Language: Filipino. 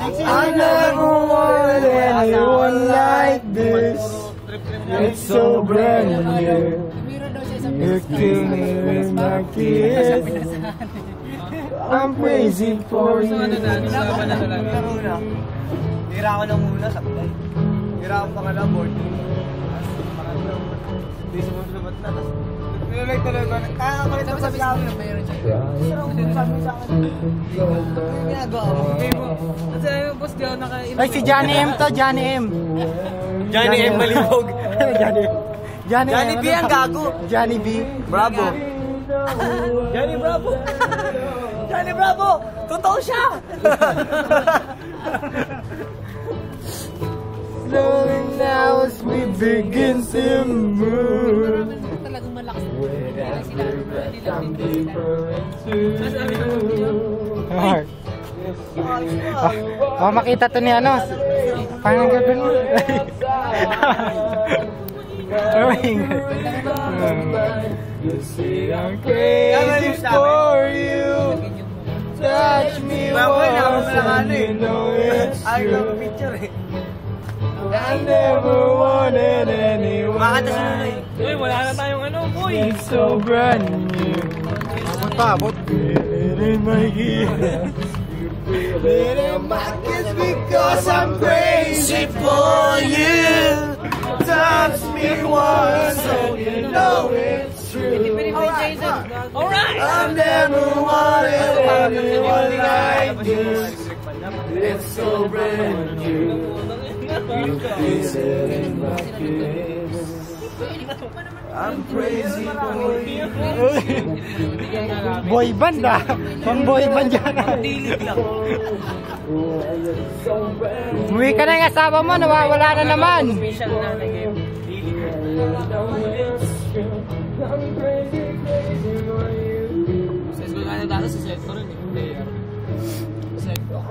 I never wanted anyone like this. It's so brand new. You're killing me with my kiss. I'm crazy for you. Hira ako lang muna sa play. Hira ako pang alam board. Hindi sumusulat na. Tuloy-tuloy ko. Kaya ako rin sa sabi na mayroon siya. Sabi sa akin. Ginagawa ko. Kasi boss di ako naka-improve. Ay, si Johnny M to, Johnny M. Johnny M malibog. Johnny B ang gago. Johnny B. Bravo. Johnny Bravo. Johnny Bravo. Totoo siya. Slowly now as we begin to move. Talagang malakas. I'm deeper into. Oh, makita to ni ano. Parang gabin mo. You see I'm crazy for you. Touch me once and you know it's true. I never wanted anyone like this. Uy, wala na tayong ano, boy. It's so brand new. Abot. In my ears. In my kiss because I'm crazy for you. Touch me once so you know it's true. Alright! I never wanted anyone like this. It's so brand new. You kiss it in my kiss. I'm crazy for you. Boy band ah. Pang boy band dyan ah. Uwi ka na yung asawa mo, nawawala na naman. Special na game. Sa school ka na dati sa sector rin eh. Sector.